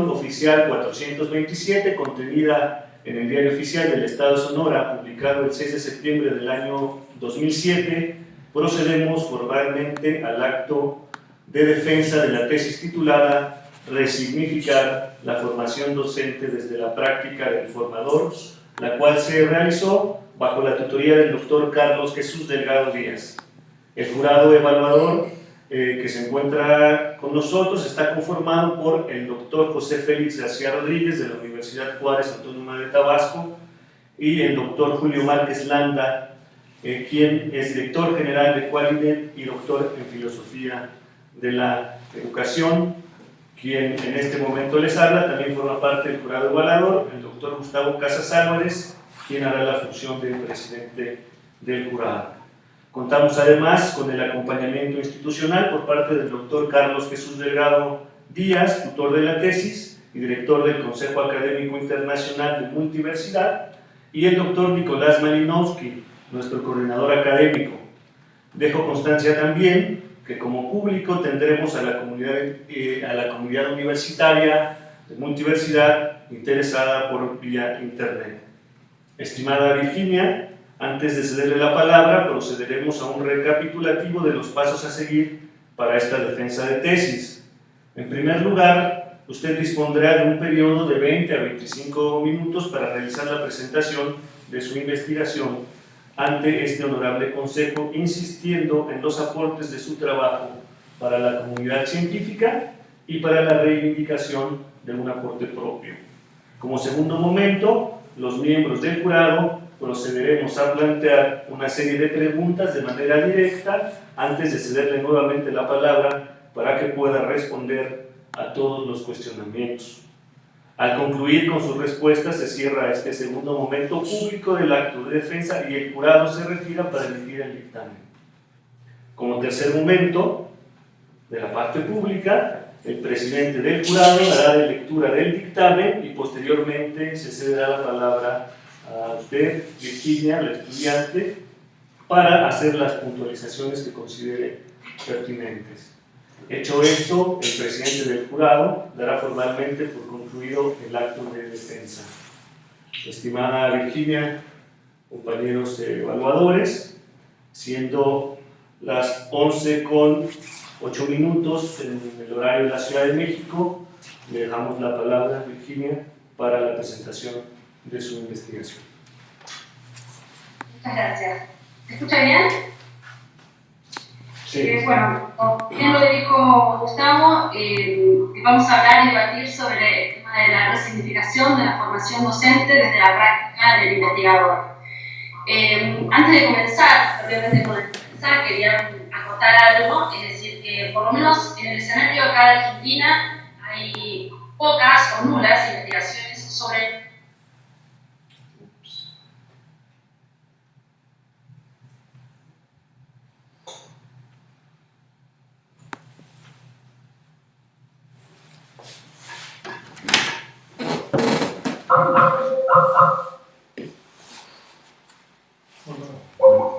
oficial 427, contenida en el Diario Oficial del Estado de Sonora, publicado el 6 de septiembre del año 2007, procedemos formalmente al acto de defensa de la tesis titulada Resignificar la formación docente desde la práctica del formador, la cual se realizó bajo la tutoría del doctor Carlos Jesús Delgado Díaz. El jurado evaluador que se encuentra con nosotros está conformado por el doctor José Félix García Rodríguez de la Universidad Juárez Autónoma de Tabasco y el doctor Julio Márquez Landa, quien es director general de Qualinet y doctor en filosofía de la educación, quien en este momento les habla. También forma parte del jurado evaluador el doctor Gustavo Casas Álvarez, quien hará la función de presidente del jurado. Contamos además con el acompañamiento institucional por parte del doctor Carlos Jesús Delgado Díaz, tutor de la tesis y director del Consejo Académico Internacional de Multiversidad, y el doctor Nicolás Malinowski, nuestro coordinador académico. Dejo constancia también que como público tendremos a la comunidad universitaria de Multiversidad interesada por vía internet. Estimada Virginia, antes de cederle la palabra, procederemos a un recapitulativo de los pasos a seguir para esta defensa de tesis. En primer lugar, usted dispondrá de un periodo de 20 a 25 minutos para realizar la presentación de su investigación ante este honorable consejo, insistiendo en los aportes de su trabajo para la comunidad científica y para la reivindicación de un aporte propio. Como segundo momento, los miembros del jurado procederemos a plantear una serie de preguntas de manera directa antes de cederle nuevamente la palabra para que pueda responder a todos los cuestionamientos. Al concluir con sus respuestas se cierra este segundo momento público del acto de defensa y el jurado se retira para emitir el dictamen. Como tercer momento de la parte pública, el presidente del jurado dará de lectura del dictamen y posteriormente se cederá la palabra a usted, Virginia, la estudiante, para hacer las puntualizaciones que considere pertinentes. Hecho esto, el presidente del jurado dará formalmente por concluido el acto de defensa. Estimada Virginia, compañeros evaluadores, siendo las 11:08 en el horario de la Ciudad de México, le dejamos la palabra, Virginia, para la presentación de su investigación. Muchas gracias. ¿Me escucha bien? Sí. Bueno, como bien lo dijo Gustavo, vamos a hablar y debatir sobre el tema de la resignificación de la formación docente desde la práctica del investigador. Antes de comenzar, quería acotar algo, es decir, que por lo menos en el escenario acá de Argentina hay pocas o nulas investigaciones sobre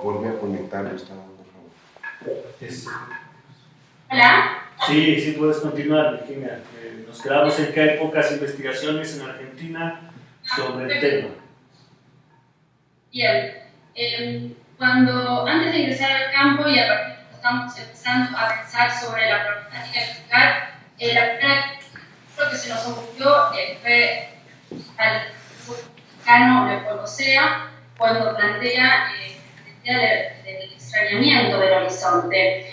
Vuelve a conectar, Gustavo, por favor. ¿Hola? Sí, puedes continuar, Virginia. Nos quedamos en que hay pocas investigaciones en Argentina sobre el tema. Bien. Antes de ingresar al campo y a partir de que estamos empezando a pensar sobre la problemática de buscar, la primera cosa que se nos ocurrió fue al mexicano Leopoldo Sea, cuando plantea el extrañamiento del horizonte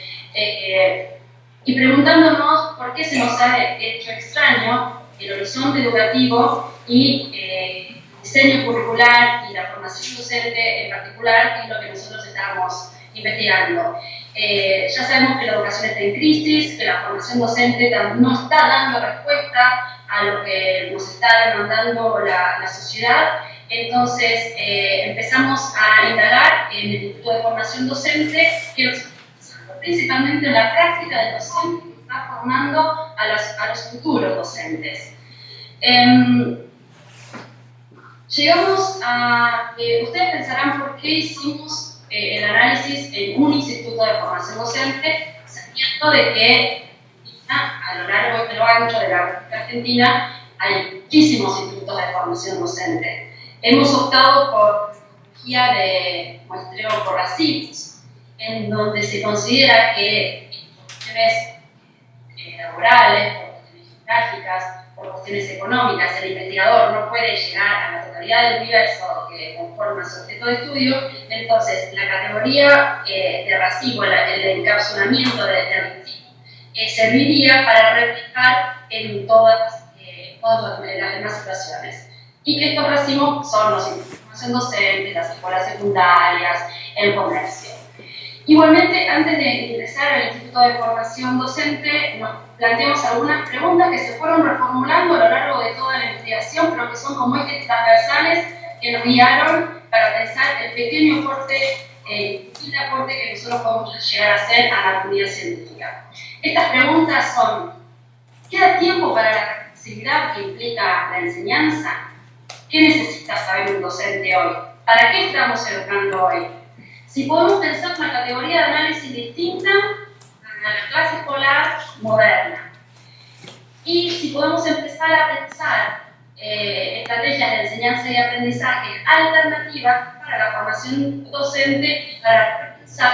y preguntándonos por qué se nos ha hecho extraño el horizonte educativo y el diseño curricular y la formación docente en particular, que es lo que nosotros estamos investigando. Ya sabemos que la educación está en crisis, que la formación docente no está dando respuesta a lo que nos está demandando la sociedad. Entonces empezamos a indagar en el Instituto de Formación Docente, que principalmente en la práctica del docente que está formando a los futuros docentes. Llegamos a ustedes pensarán por qué hicimos el análisis en un instituto de formación docente, sabiendo de que a lo largo y lo ancho de la República Argentina hay muchísimos institutos de formación docente. Hemos optado por metodología de muestreo por racimos, en donde se considera que por cuestiones laborales, por cuestiones geográficas, por cuestiones económicas, el investigador no puede llegar a la totalidad del universo que conforma su objeto de estudio, entonces la categoría de racimo, el encapsulamiento de racimo, serviría para replicar en todas las demás situaciones. Y que estos racimos son los institutos de formación docente, las escuelas secundarias, el comercio. Igualmente, antes de ingresar al Instituto de Formación Docente, nos planteamos algunas preguntas que se fueron reformulando a lo largo de toda la investigación, pero que son como ejes transversales que nos guiaron para pensar el pequeño aporte y el aporte que nosotros podemos llegar a hacer a la comunidad científica. Estas preguntas son: ¿queda tiempo para la flexibilidad que implica la enseñanza? ¿Qué necesita saber un docente hoy? ¿Para qué estamos educando hoy? Si podemos pensar una categoría de análisis distinta a la clase escolar moderna. Y si podemos empezar a pensar estrategias de enseñanza y aprendizaje alternativas para la formación docente, para pensar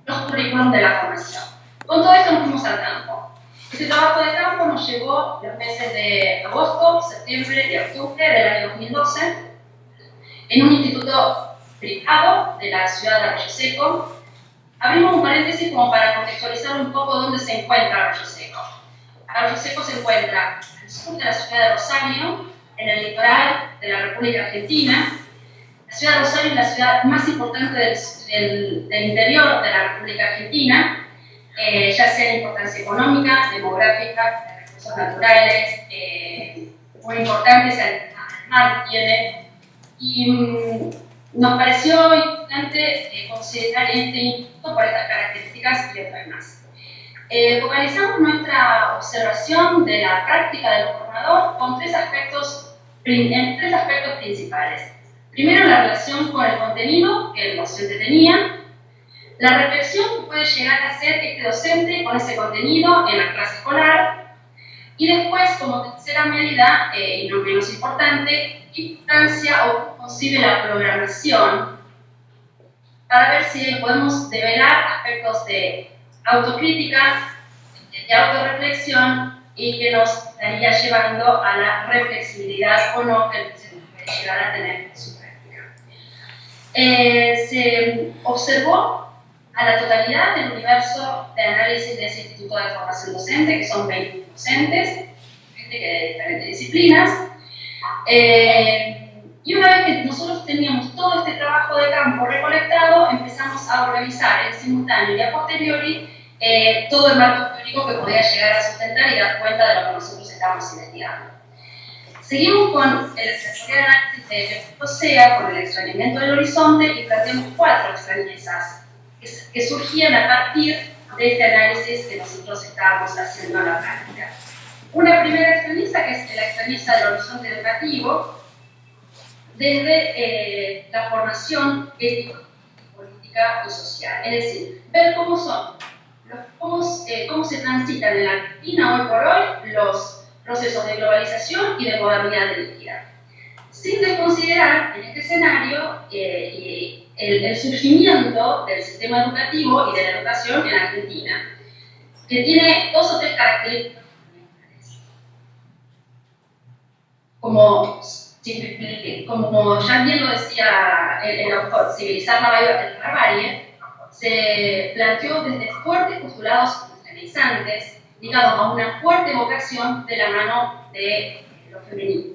los currículums de la formación. Con todo esto nos fuimos al campo. Este trabajo de campo nos llevó los meses de agosto, septiembre y octubre del año 2012 en un instituto privado de la ciudad de Arroyo Seco. Abrimos un paréntesis como para contextualizar un poco dónde se encuentra Arroyo Seco. Arroyo Seco se encuentra al sur de la ciudad de Rosario, en el litoral de la República Argentina. La ciudad de Rosario es la ciudad más importante del interior de la República Argentina, ya sea en importancia económica, demográfica, de recursos naturales, muy importantes, el mar tiene. Y nos pareció importante considerar este instituto por estas características y otras más. Focalizamos nuestra observación de la práctica del formador con tres aspectos principales. Primero, la relación con el contenido que el docente tenía, la reflexión que puede llegar a hacer este docente con ese contenido en la clase escolar, y después, como tercera medida, y no menos importante, qué importancia o cómo concibe la programación para ver si podemos develar aspectos de autocrítica, de autorreflexión y que nos estaría llevando a la reflexibilidad o no que el docente puede llegar a tener en su práctica. Se observó a la totalidad del universo de análisis de ese Instituto de Formación Docente, que son 20 docentes, gente que de diferentes disciplinas. Y una vez que nosotros teníamos todo este trabajo de campo recolectado, empezamos a organizar en simultáneo y a posteriori todo el marco teórico que podía llegar a sustentar y dar cuenta de lo que nosotros estábamos investigando. Seguimos con el desarrollo de análisis de SEA, con el extrañamiento del horizonte, y planteamos 4 extrañezas que surgían a partir de este análisis que nosotros estábamos haciendo en la práctica. Una primera extrañeza, que es la extrañeza del horizonte educativo, desde la formación ética, política y social. Es decir, ver cómo se transitan en la Argentina hoy por hoy los procesos de globalización y de modernidad de vida. Sin desconsiderar en este escenario el surgimiento del sistema educativo y de la educación en Argentina, que tiene 2 o 3 características fundamentales. Como ya bien lo decía el autor, civilizar la barbarie, se planteó desde fuertes postulados cristianizantes ligados a una fuerte vocación de la mano de lo femenino.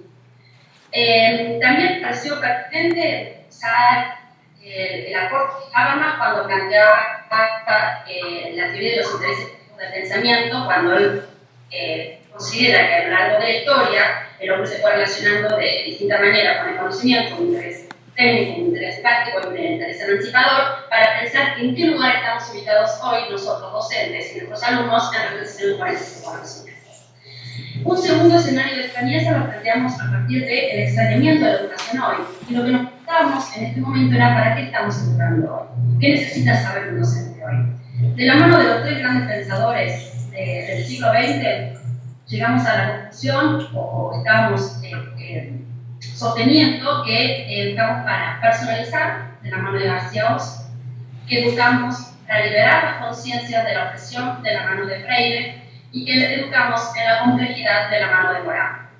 También pareció pertinente usar el aporte de Habermas cuando planteaba la teoría de los intereses del pensamiento, cuando él considera que a lo largo de la historia el hombre se fue relacionando de distinta manera con el conocimiento, un interés técnico, un interés práctico y un interés emancipador, para pensar en qué lugar estamos ubicados hoy nosotros, docentes y nuestros alumnos, en relación con ese conocimiento. Un segundo escenario de extrañeza lo planteamos a partir del extrañamiento de la educación hoy. Y lo que nos preguntábamos en este momento era: ¿para qué estamos educando hoy? ¿Qué necesita saber un docente hoy? De la mano de los 3 grandes pensadores del siglo XX, llegamos a la conclusión, o estamos sosteniendo que educamos para personalizar, de la mano de García Oz, que educamos para liberar las conciencias de la opresión, de la mano de Freire, y que educamos en la complejidad, de la mano de Morán.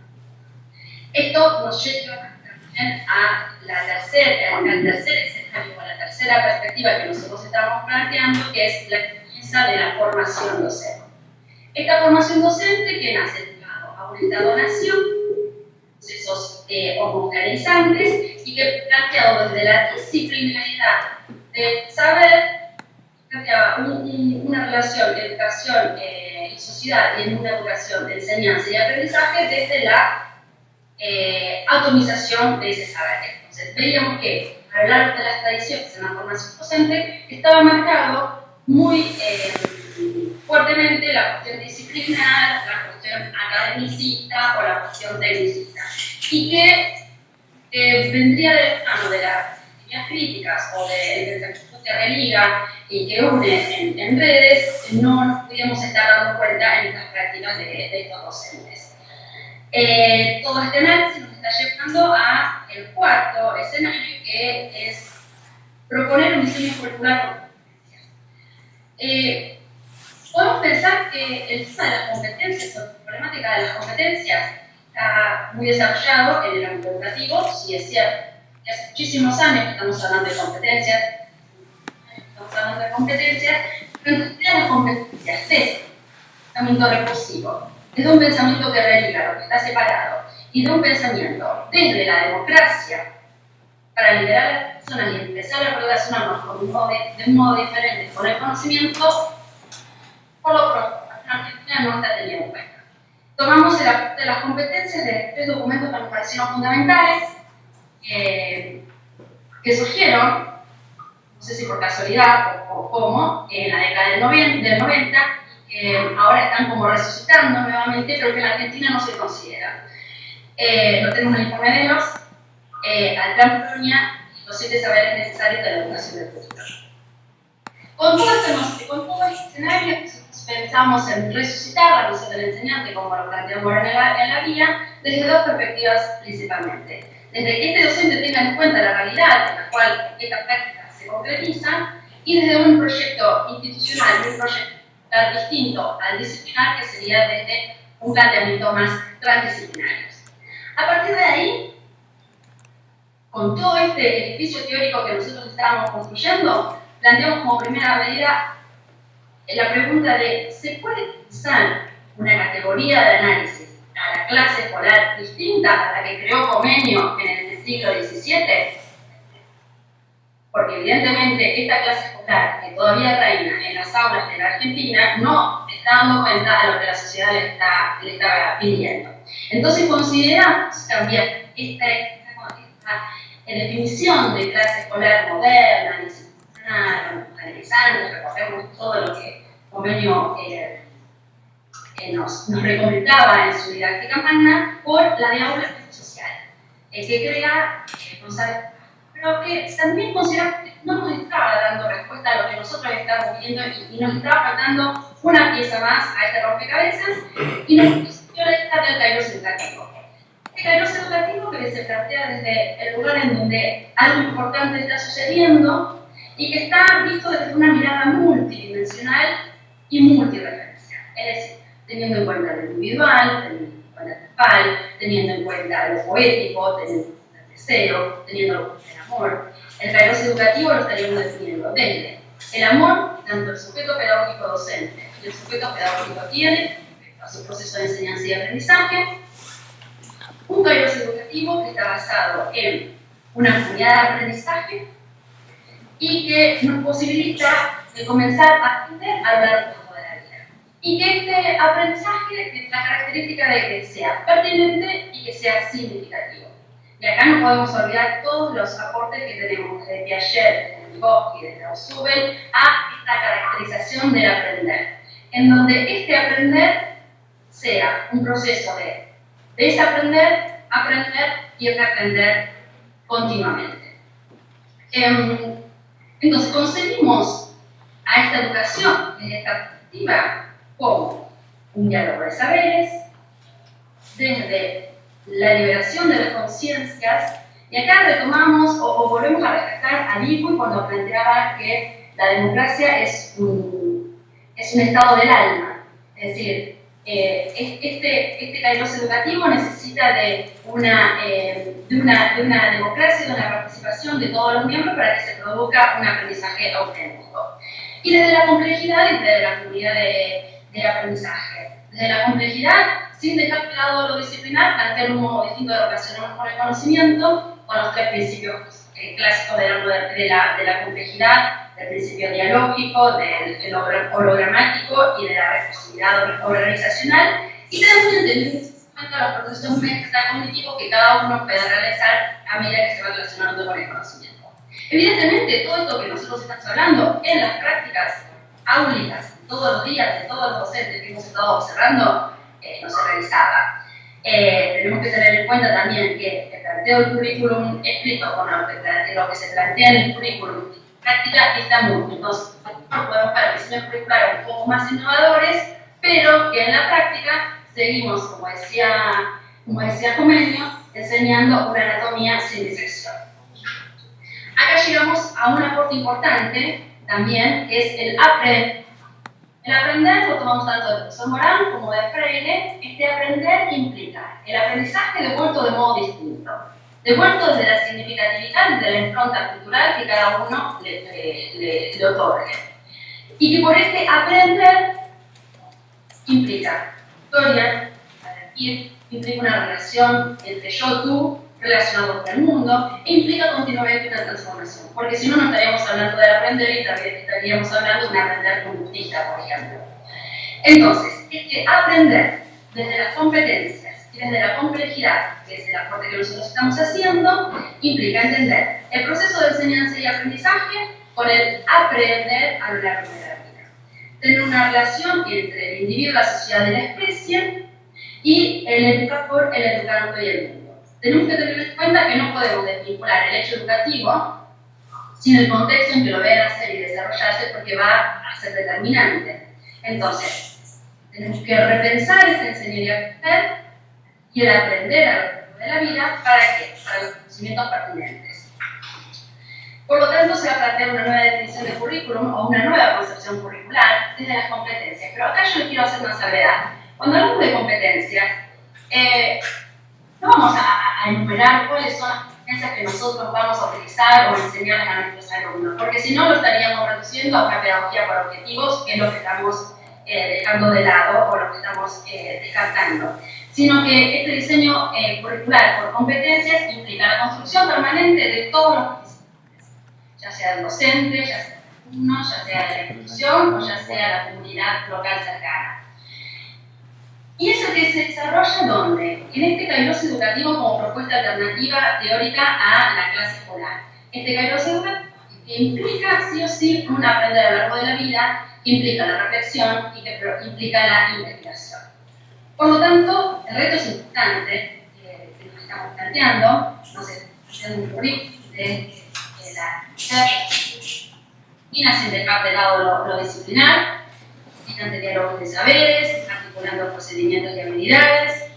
Esto nos lleva también al tercer escenario, a la tercera perspectiva que nosotros estamos planteando, que es la experiencia de la formación docente. Esta formación docente que nace ligado a un Estado-nación, procesos homogeneizantes, y que planteado desde la disciplinaridad del saber, planteaba una relación de educación y sociedad, y en una educación de enseñanza y aprendizaje desde la atomización de ese saber. Entonces, veíamos que a lo largo de las tradiciones en la formación docente estaba marcado muy fuertemente la cuestión disciplinar, la cuestión academicista o la cuestión tecnicista, y que vendría de la mano de las disciplinas críticas o del pensamiento que religa y que une en redes, no nos podíamos estar dando cuenta en estas prácticas de estos docentes. Todo este análisis nos está llevando a el cuarto escenario, que es proponer un diseño curricular con competencias. Podemos pensar que el tema de las competencias, o la problemática de las competencias, está muy desarrollado en el ámbito educativo. Sí, es cierto que hace muchísimos años que estamos hablando de competencias, pero en realidad las competencias desde un pensamiento recursivo, desde un pensamiento que religa lo que está separado, y de un pensamiento desde la democracia para liberar a las personas y empezar a relacionarnos de un modo diferente con el conocimiento, por lo pronto, la Argentina no está teniendo en cuenta. Tomamos el aporte de las competencias de tres documentos que nos parecieron fundamentales, que surgieron, no sé si por casualidad o cómo, en la década del 90, que ahora están como resucitando nuevamente, pero que en la Argentina no se consideran. No tenemos el informe de los, al plan Polonia y los 7 saberes necesarios de la educación del futuro. Con todo este escenario, pensamos en resucitar la misión del enseñante, como lo planteó Morán en la guía, desde dos perspectivas principalmente. Desde que este docente tenga en cuenta la realidad en la cual estas prácticas se concretizan, y desde un proyecto institucional, un proyecto distinto al disciplinar, que sería desde un planteamiento más transdisciplinario. A partir de ahí, con todo este edificio teórico que nosotros estábamos construyendo, planteamos como primera medida la pregunta de: ¿se puede pensar una categoría de análisis a la clase escolar distinta a la que creó Comenio en el siglo XVII? Porque evidentemente esta clase escolar que todavía reina en las aulas de la Argentina no está dando cuenta de lo que la sociedad le está pidiendo. Entonces consideramos cambiar esta definición de clase escolar moderna, disciplinar, analizando, recogemos todo lo que Comenio nos recomendaba en su didáctica magna, por la de aula social, que crea, pero que también consideramos que no nos estaba dando respuesta a lo que nosotros estábamos pidiendo, y nos estaba faltando una pieza más a este rompecabezas, y nos dio la lista del kairos educativo. Este kairos educativo que se plantea desde el lugar en donde algo importante está sucediendo y que está visto desde una mirada multidimensional y multireferencial. Es decir, teniendo en cuenta lo individual, teniendo en cuenta el grupal, teniendo en cuenta lo poético, teniendo en cuenta el deseo, teniendo en cuenta el amor. El kairos educativo lo estaríamos definiendo desde el amor, tanto el sujeto pedagógico docente y el sujeto pedagógico tiene, respecto a su proceso de enseñanza y aprendizaje. Un kairos educativo que está basado en una comunidad de aprendizaje y que nos posibilita comenzar a aprender a lo largo de la vida. Y que este aprendizaje tiene la característica de que sea pertinente y que sea significativo. Y acá no podemos olvidar todos los aportes que tenemos desde Piaget, de Vygotsky, de Klaus-Zubel, a esta caracterización del aprender, en donde este aprender sea un proceso de desaprender, aprender y reaprender continuamente. Entonces concebimos a esta educación desde esta perspectiva como un diálogo de saberes, desde la liberación de las conciencias, y acá retomamos o volvemos a rescatar a Lewy cuando planteaba que la democracia es un estado del alma, es decir, este kairos educativo necesita de una democracia, de una participación de todos los miembros para que se produzca un aprendizaje auténtico. Y desde la complejidad y desde la comunidad de aprendizaje. Desde la complejidad, sin dejar de lado lo disciplinar, plantear un modo distinto de relacionarnos con el conocimiento, con los tres principios clásicos de la complejidad, del principio dialógico, del hologramático y de la recursividad organizacional, y tenemos que tener en cuenta los procesos metacognitivos que cada uno puede realizar a medida que se va relacionando con el conocimiento. Evidentemente, todo esto que nosotros estamos hablando en las prácticas áulicas, todos los días, de todos los docentes que hemos estado observando, no se realizaba. Tenemos que tener en cuenta también que el planteo del currículum escrito con lo que se plantea en el currículum práctica está mucho. Entonces, podemos para diseños curriculares un poco más innovadores, pero que en la práctica seguimos, como decía Comenio, enseñando una anatomía sin disección. Acá llegamos a un aporte importante también, que es el aprender. El aprender lo tomamos tanto del profesor Morán como de Freire. Este aprender implica el aprendizaje devuelto de modo distinto, devuelto desde la significatividad, desde la impronta cultural que cada uno le otorgue. Y que por este aprender implica historia, implica una relación entre yo, tú, relacionado con el mundo, e implica continuamente una transformación, porque si no, no estaríamos hablando de aprender y también estaríamos hablando de un aprender conductista, por ejemplo. Entonces, este aprender desde las competencias y desde la complejidad, que es el aporte que nosotros estamos haciendo, implica entender el proceso de enseñanza y aprendizaje con el aprender a lo largo de la vida. Tener una relación entre el individuo, la sociedad y la especie, y el educador, el educando y el mundo. Tenemos que tener en cuenta que no podemos desvincular el hecho educativo sin el contexto en que lo vean hacer y desarrollarse, porque va a ser determinante. Entonces, tenemos que repensar este enseñar y aprender y el aprender a lo largo de la vida. ¿Para qué? Para los conocimientos pertinentes. Por lo tanto, se va a plantear una nueva definición de currículum o una nueva concepción curricular desde las competencias. Pero acá yo les quiero hacer una salvedad. Cuando hablamos de competencias, no vamos a enumerar cuáles son las competencias que nosotros vamos a utilizar o enseñarles a nuestros alumnos, porque si no lo estaríamos reduciendo a una pedagogía por objetivos, que es lo que estamos dejando de lado o lo que estamos descartando, sino que este diseño curricular por competencias implica la construcción permanente de todos los participantes, ya sea el docente, ya sea el alumno, ya sea la institución o ya sea la comunidad local cercana. ¿Y eso que se desarrolla dónde? En este kairos educativo como propuesta alternativa teórica a la clase escolar. Este kairos educativo que implica sí o sí un aprender a lo largo de la vida, que implica la reflexión y que implica la investigación. Por lo tanto, el reto es importante que nos estamos planteando, no sé, hacer un currículum de la y sin dejar de lado lo disciplinar, mediante diálogos de saberes, articulando procedimientos y habilidades,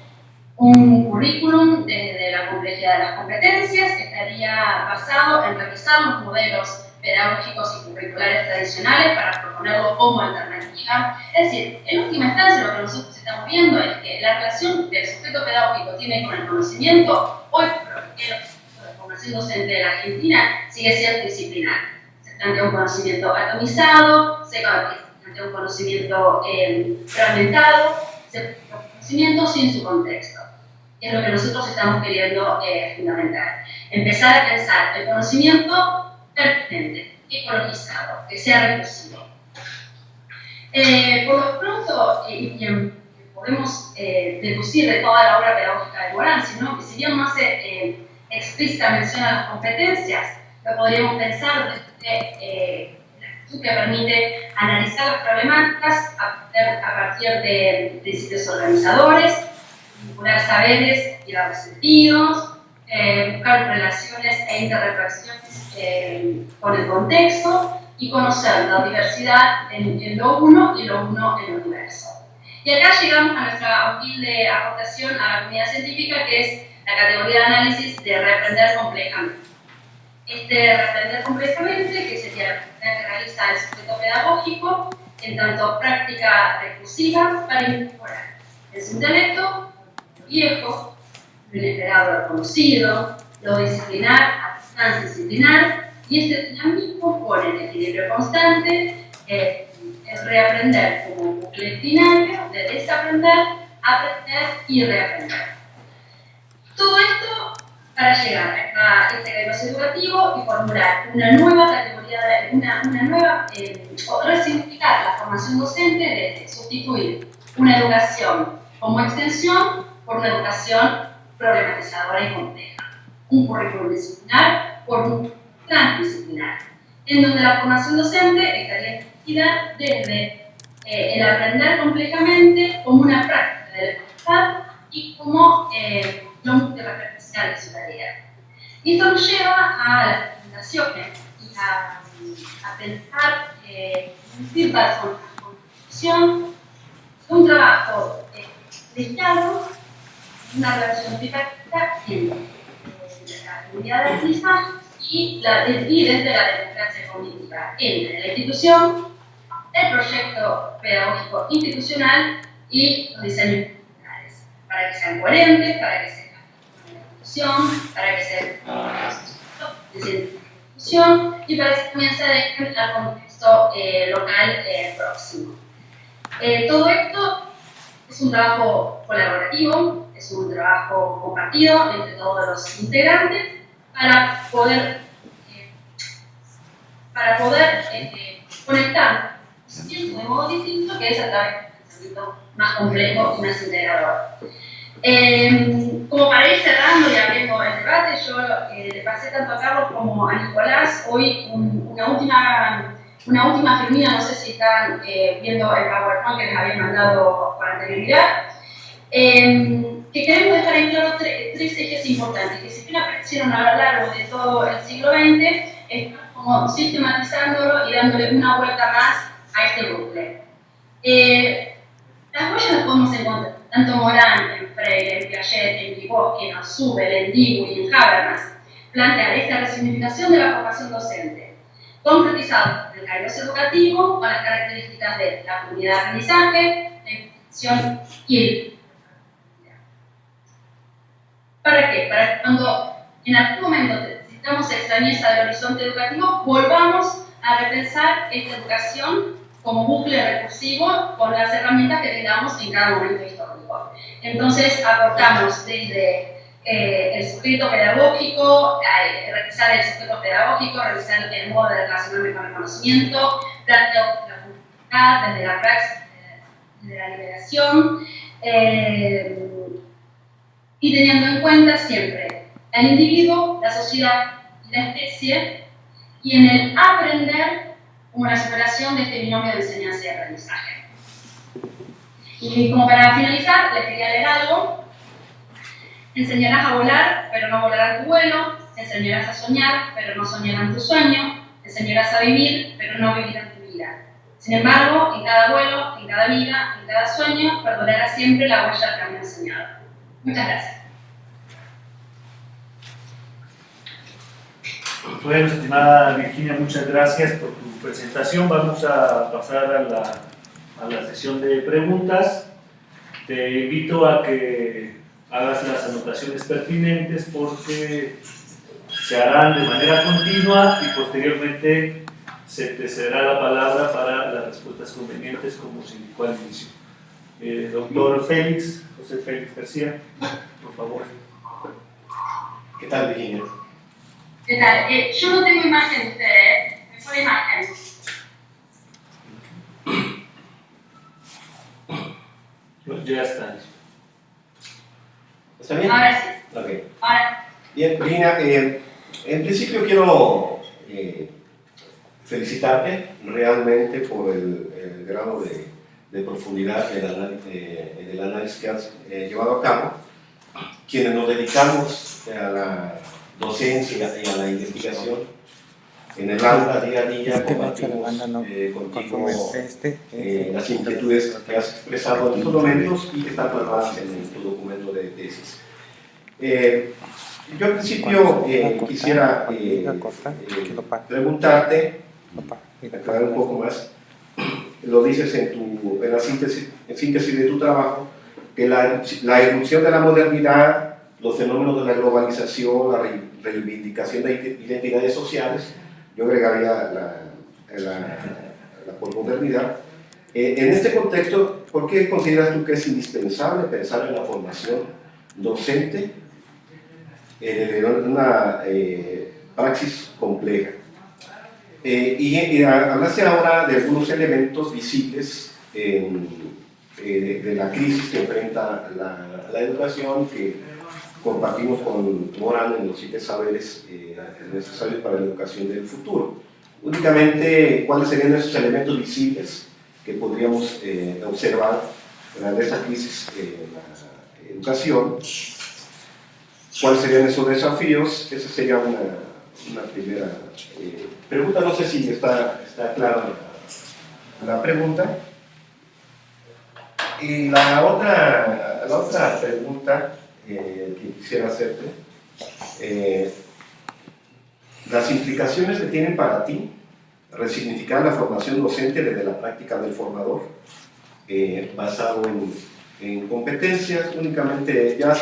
un currículum desde la complejidad de las competencias que estaría basado en revisar los modelos pedagógicos y curriculares tradicionales para proponerlo como alternativa. Es decir, en última instancia lo que nosotros estamos viendo es que la relación que el sujeto pedagógico tiene con el conocimiento, hoy por la formación docente de la Argentina, sigue siendo disciplinar. Se plantea un conocimiento atomizado, se plantea un conocimiento fragmentado, se plantea un conocimiento sin su contexto. Y es lo que nosotros estamos queriendo fundamentar. Empezar a pensar el conocimiento pertinente, ecologizado, que sea recursivo. Por lo pronto, podemos deducir de toda la obra pedagógica de Morán, sino que si bien no hace explícita mención a las competencias, lo podríamos pensar desde la actitud que permite analizar las problemáticas a partir de principios organizadores, vincular saberes y dar sentidos, buscar relaciones e interrelaciones con el contexto y conocer la diversidad en lo uno y lo uno en lo diverso. Y acá llegamos a nuestra humilde aportación a la comunidad científica, que es la categoría de análisis de reaprender complejamente. Reaprender complejamente, que sería la actividad que realiza el sujeto pedagógico, en tanto práctica recursiva para incorporar en su intelecto lo viejo, lo inesperado, lo conocido, lo disciplinar a transdisciplinar, y este dinamismo pone el equilibrio constante, es reaprender como un bucle binario de desaprender, aprender y reaprender. Todo esto para llegar a este campus educativo y formular una nueva categoría, o resignificar la formación docente de sustituir una educación como extensión por una educación problematizadora y compleja. Un currículum disciplinar por un transdisciplinar, en donde la formación docente estaría entendida desde el aprender complejamente como una práctica de la facultad y como lo multirreferencial de su tarea. Y esto nos lleva a las recomendaciones y a pensar un feedback con la construcción de un trabajo dedicado, una relación tripartita entre la comunidad de aprendizaje y desde la democracia cognitiva entre la institución, el proyecto pedagógico institucional y los diseños culturales, para que sean coherentes, para que se con la institución, para que se institución y para que también se adecuen al contexto local próximo. Todo esto es un trabajo colaborativo, es un trabajo compartido entre todos los integrantes para poder conectar de modo distinto, que es a través de un pensamiento más complejo y más integrador. Como para ir cerrando y abriendo el debate, yo le pasé tanto a Carlos como a Nicolás hoy una última firmina, no sé si están viendo el PowerPoint que les había mandado con anterioridad, que queremos dejar en claro tres ejes importantes, que si bien aparecieron a lo largo de todo el siglo XX, están como sistematizándolo y dándole una vuelta más a este bucle. Las huellas las podemos encontrar tanto en Morán, en Freire, en Piaget, en Vygotsky, en Ausubel, en Dewey y en Habermas. Plantear esta resignificación de la formación docente, concretizado en el campus educativo con las características de la comunidad de aprendizaje, la institución y el. ¿Para qué? Para que cuando en algún momento necesitamos extrañeza del horizonte educativo, volvamos a repensar esta educación como bucle recursivo con las herramientas que tengamos en cada momento histórico. Entonces, aportamos desde el sujeto pedagógico, revisar el sujeto pedagógico, revisar el modo de relacionarme con el conocimiento, planteo la comunidad desde la praxis de la liberación, y teniendo en cuenta siempre al individuo, la sociedad y la especie, y en el aprender como la superación de este binomio de enseñanza y aprendizaje. Y como para finalizar, les quería leer algo. Enseñarás a volar, pero no volarán tu vuelo. Enseñarás a soñar, pero no soñarán tu sueño. Enseñarás a vivir, pero no vivirán tu vida. Sin embargo, en cada vuelo, en cada vida, en cada sueño, perdurará siempre la huella que han enseñado. Muchas gracias. Bueno, estimada Virginia, muchas gracias por tu presentación. Vamos a pasar a la sesión de preguntas. Te invito a que hagas las anotaciones pertinentes porque se harán de manera continua y posteriormente se te cederá la palabra para las respuestas convenientes como se indicó al inicio. Doctor Félix, José Félix García, por favor. ¿Qué tal, Virginia? ¿Qué tal? Yo no tengo imagen de ustedes, me pone imagen. Ya está. ¿Está bien? Ahora sí. Okay. Ahora. Bien, Virginia, en principio quiero felicitarte realmente por el grado de profundidad del análisis que has llevado a cabo. Quienes nos dedicamos a la docencia y a la investigación, en el aula día a día compartimos contigo las inquietudes que has expresado en estos momentos y que están plasmadas en tu documento de tesis. Yo al principio quisiera preguntarte, aclarar un poco más, lo dices en la síntesis de tu trabajo, que la irrupción de la modernidad, los fenómenos de la globalización, la reivindicación de identidades sociales, yo agregaría la posmodernidad. En este contexto, ¿por qué consideras tú que es indispensable pensar en la formación docente en una praxis compleja? Y hablaste ahora de algunos elementos visibles de la crisis que enfrenta la educación, que compartimos con Morán en los 7 saberes necesarios para la educación del futuro. Únicamente, ¿cuáles serían esos elementos visibles que podríamos observar de esa crisis en la educación? ¿Cuáles serían esos desafíos? Esa sería una primera pregunta. No sé si está clara la pregunta. Y la otra pregunta que quisiera hacerte, las implicaciones que tienen para ti resignificar la formación docente desde la práctica del formador, basado en competencias. Únicamente ya has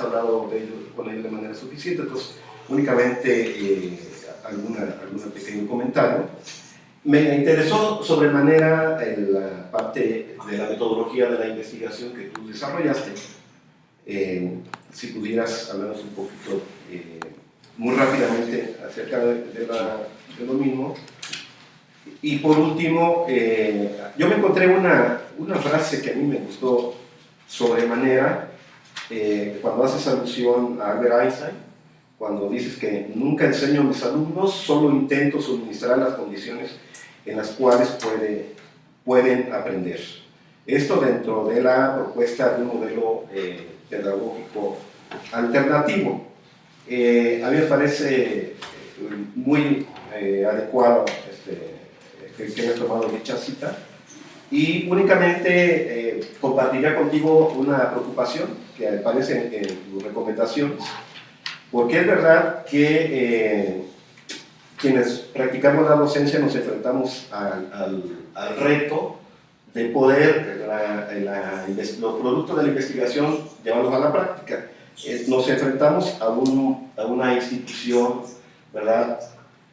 hablado de ello con él de manera suficiente, entonces únicamente algún pequeño comentario. Me interesó sobremanera la parte de la metodología de la investigación que tú desarrollaste. Si pudieras hablarnos un poquito, muy rápidamente, acerca de lo mismo. Y por último, yo me encontré una frase que a mí me gustó sobremanera, cuando haces alusión a Albert Einstein, cuando dices que nunca enseño a mis alumnos, solo intento suministrar las condiciones en las cuales pueden aprender. Esto dentro de la propuesta de un modelo pedagógico alternativo. A mí me parece muy adecuado que hayas tomado dicha cita, y únicamente compartiría contigo una preocupación que aparece en tus recomendaciones, porque es verdad que quienes practicamos la docencia nos enfrentamos al reto de poder los productos de la investigación llevarlos a la práctica. Nos enfrentamos a una institución, ¿verdad?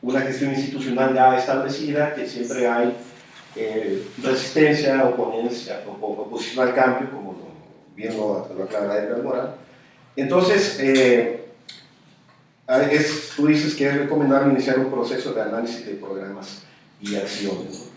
Una gestión institucional ya establecida, que siempre hay resistencia, oponencia, oposición al cambio, como bien lo aclara Edgar Morán. Entonces, tú dices que es recomendable iniciar un proceso de análisis de programas y acciones, ¿no?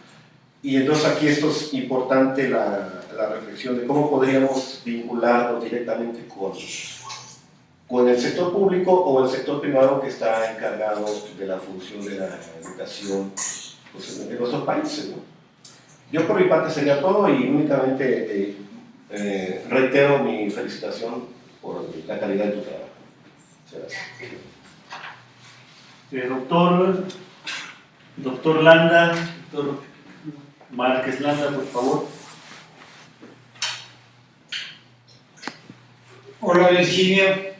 Y entonces aquí esto es importante, la reflexión de cómo podríamos vincularlo directamente con el sector público o el sector privado que está encargado de la función de la educación, pues, en nuestros países, ¿no? Yo por mi parte sería todo, y únicamente reitero mi felicitación por la calidad de tu trabajo. Muchas gracias. Doctor Landa, doctor Márquez Landa, por favor. Hola Virginia,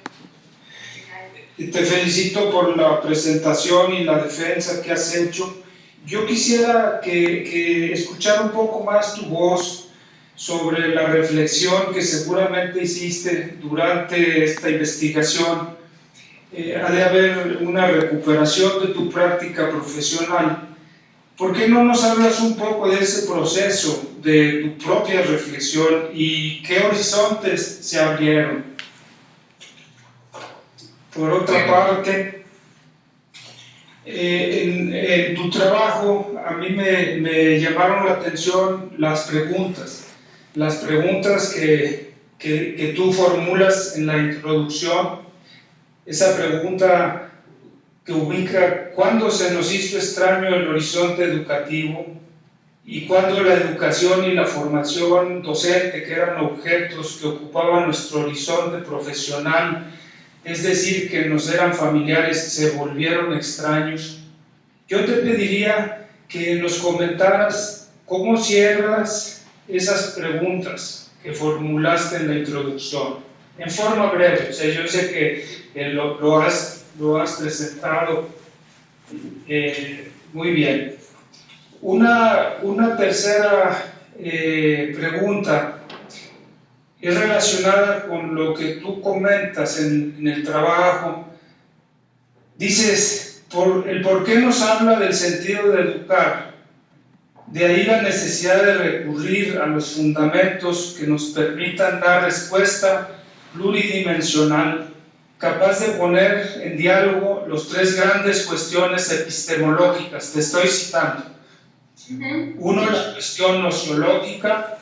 te felicito por la presentación y la defensa que has hecho. Yo quisiera que escuchar un poco más tu voz sobre la reflexión que seguramente hiciste durante esta investigación. Ha de haber una recuperación de tu práctica profesional. ¿Por qué no nos hablas un poco de ese proceso, de tu propia reflexión y qué horizontes se abrieron? Por otra parte, en tu trabajo a mí me llamaron la atención las preguntas que tú formulas en la introducción. Esa pregunta que ubica cuándo se nos hizo extraño el horizonte educativo y cuándo la educación y la formación docente, que eran objetos que ocupaban nuestro horizonte profesional, es decir, que nos eran familiares, se volvieron extraños. yo te pediría que nos comentaras cómo cierras esas preguntas que formulaste en la introducción, en forma breve. O sea, yo sé que lo has presentado muy bien. Una tercera pregunta es relacionada con lo que tú comentas en el trabajo. Dices, por qué nos habla del sentido de educar. De ahí la necesidad de recurrir a los fundamentos que nos permitan dar respuesta pluridimensional, capaz de poner en diálogo las tres grandes cuestiones epistemológicas. Te estoy citando. Uno, la cuestión nociológica,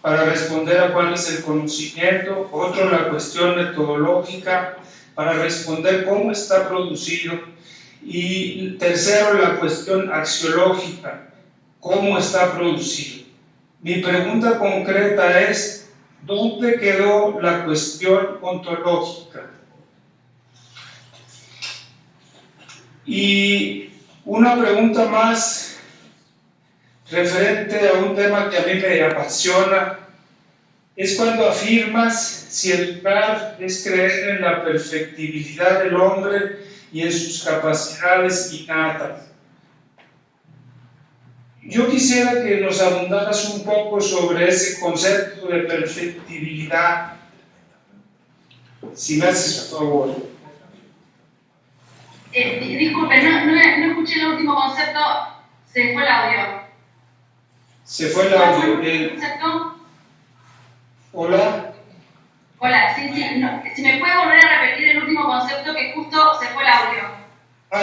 para responder a cuál es el conocimiento. Otro, la cuestión metodológica, para responder cómo está producido. Y tercero, la cuestión axiológica, cómo está producido. Mi pregunta concreta es, ¿dónde quedó la cuestión ontológica? Y una pregunta más referente a un tema que a mí me apasiona, es cuando afirmas si educar es creer en la perfectibilidad del hombre y en sus capacidades innatas. Yo quisiera que nos abundaras un poco sobre ese concepto de perfectibilidad, si me haces favor. Disculpe, no escuché el último concepto, se fue el audio. Se fue el audio. ¿Concepto? Hola. Hola, sí, no, si me puede volver a repetir el último concepto que justo se fue el audio.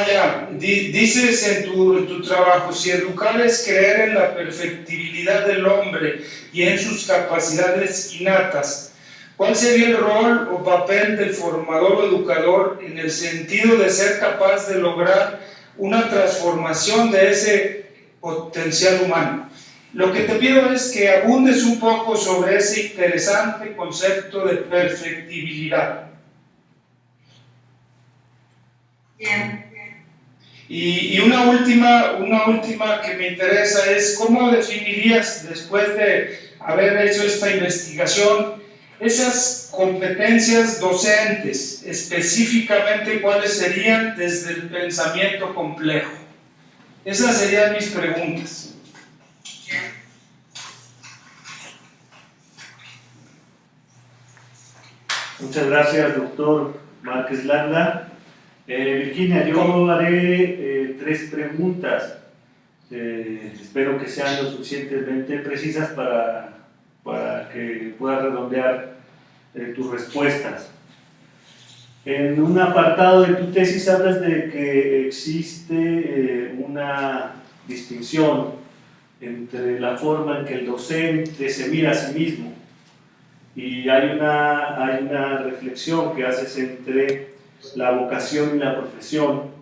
Ya, dices en tu trabajo, si educar es creer en la perfectibilidad del hombre y en sus capacidades innatas, ¿cuál sería el rol o papel del formador o educador en el sentido de ser capaz de lograr una transformación de ese potencial humano? Lo que te pido es que abundes un poco sobre ese interesante concepto de perfectibilidad. Bien. Y una última que me interesa es cómo definirías, después de haber hecho esta investigación, esas competencias docentes, específicamente cuáles serían desde el pensamiento complejo. Esas serían mis preguntas. Muchas gracias, doctor Márquez Landa. Virginia, yo haré 3 preguntas. Espero que sean lo suficientemente precisas para que puedas redondear tus respuestas. En un apartado de tu tesis hablas de que existe una distinción entre la forma en que el docente se mira a sí mismo y hay una reflexión que haces entre la vocación y la profesión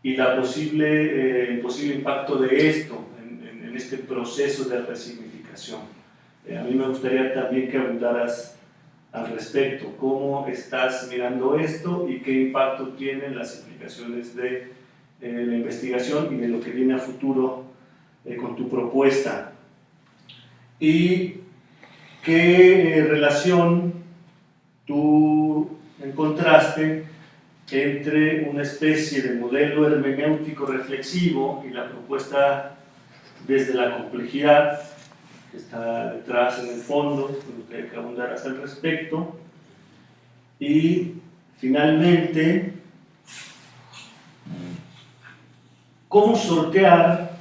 y el posible impacto de esto en este proceso de resignificación. A mí me gustaría también que abundaras al respecto, cómo estás mirando esto y qué impacto tienen las implicaciones de la investigación y de lo que viene a futuro con tu propuesta. Y qué relación tú encontraste entre una especie de modelo hermenéutico reflexivo y la propuesta desde la complejidad que está detrás en el fondo, con lo que hay que abundar al respecto. Y finalmente, cómo sortear,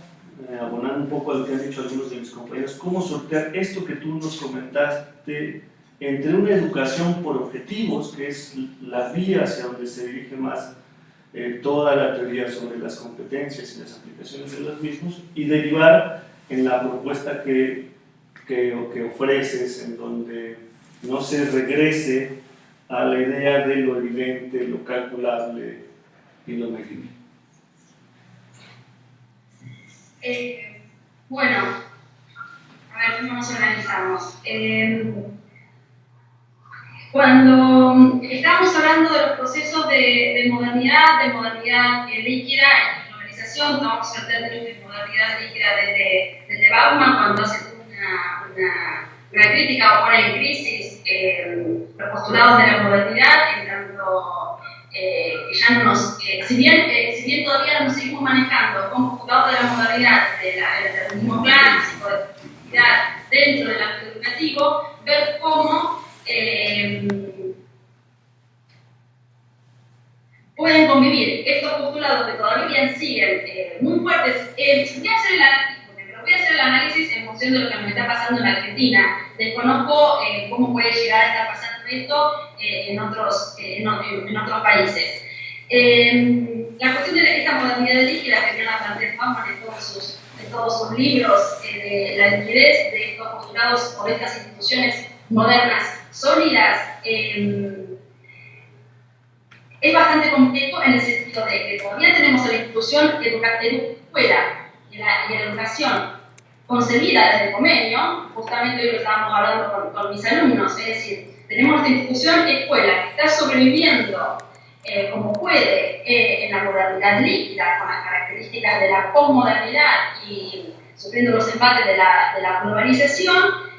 abonando un poco a lo que han dicho algunos de mis compañeros, cómo sortear esto que tú nos comentaste entre una educación por objetivos, que es la vía hacia donde se dirige más toda la teoría sobre las competencias y las aplicaciones de los mismos, y derivar en la propuesta que ofreces, en donde no se regrese a la idea de lo evidente, lo calculable y lo medible. Bueno, a ver cómo nos organizamos. Cuando estamos hablando de los procesos de modernidad líquida, educación, tomamos el término de modernidad líquida desde Bauman cuando hace una crítica o pone en crisis los postulados de la modernidad, en tanto que ya no nos, si bien todavía nos seguimos manejando con postulados de la modernidad, del determinismo clásico, de la modernidad dentro del ámbito educativo, ver cómo pueden convivir estos postulados que todavía siguen muy fuertes. Voy a hacer el análisis en función de lo que nos está pasando en Argentina. Desconozco cómo puede llegar a estar pasando esto en otros países. La cuestión de esta modernidad líquida que viene a plantear Bauman en todos sus libros, la liquidez de estos postulados o de estas instituciones modernas sólidas, es bastante complejo en el sentido de que todavía tenemos a la institución escuela y la educación concebida desde el convenio, justamente hoy lo estábamos hablando con mis alumnos, es decir, tenemos esta institución escuela que está sobreviviendo como puede en la modernidad líquida, con las características de la posmodernidad y sufriendo los embates de la globalización,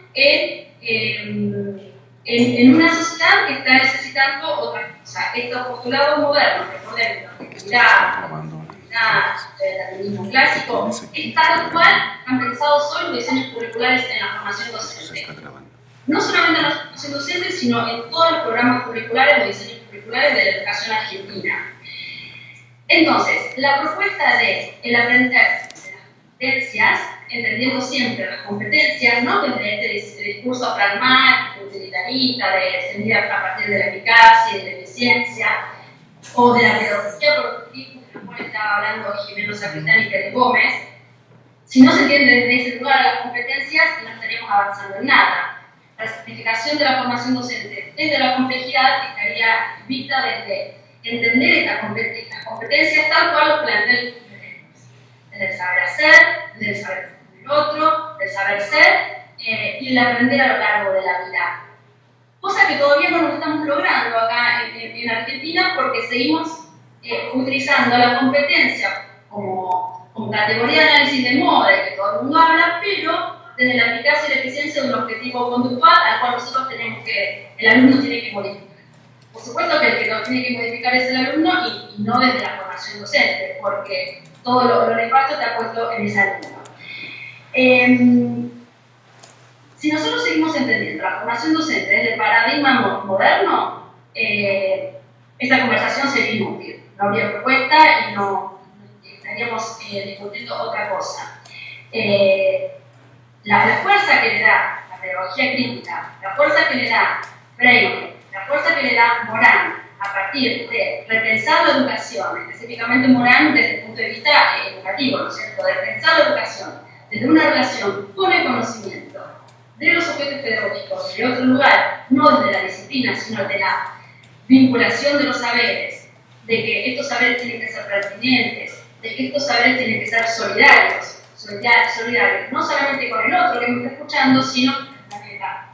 en una sociedad que está necesitando otra cosa. Estos postulados modernos, recordemos, el determinismo clásico, es tal cual han pensado hoy los diseños curriculares en la formación docente. No solamente en la formación docente, sino en todos los programas curriculares, los diseños curriculares de la educación argentina. Entonces, la propuesta de el aprendizaje de las competencias, entendiendo siempre las competencias, no desde este discurso pragmático, utilitarista, de defender a partir de la eficacia y de la eficiencia, o de la pedagogía productiva, de la cual estaba hablando Jimeno Sacristán y Pérez Gómez. Si no se entiende desde ese lugar las competencias, no estaríamos avanzando en nada. La simplificación de la formación docente desde la complejidad estaría vista desde entender estas competencias tal cual lo plantea el desde el saber hacer, desde el saber del otro, del saber ser y el aprender a lo largo de la vida. Cosa que todavía no lo estamos logrando acá en Argentina porque seguimos utilizando la competencia como categoría de análisis de moda de que todo el mundo habla, pero desde la eficacia y la eficiencia de un objetivo conductual al cual nosotros el alumno tiene que modificar. Por supuesto que el que lo tiene que modificar es el alumno y no desde la formación docente, porque todo lo nefasto está puesto en ese alumno. Si nosotros seguimos entendiendo la formación docente desde el paradigma moderno, esta conversación sería inútil. No habría propuesta y no estaríamos discutiendo otra cosa. La fuerza que le da la pedagogía crítica, la fuerza que le da Freire, la fuerza que le da Morán a partir de repensar la educación, específicamente Morán desde el punto de vista educativo, ¿no es cierto?, de repensar la educación desde una relación con el conocimiento de los objetos pedagógicos de otro lugar, no desde la disciplina, sino de la vinculación de los saberes, de que estos saberes tienen que ser pertinentes, de que estos saberes tienen que ser solidarios, no solamente con el otro que me está escuchando, sino con el planeta.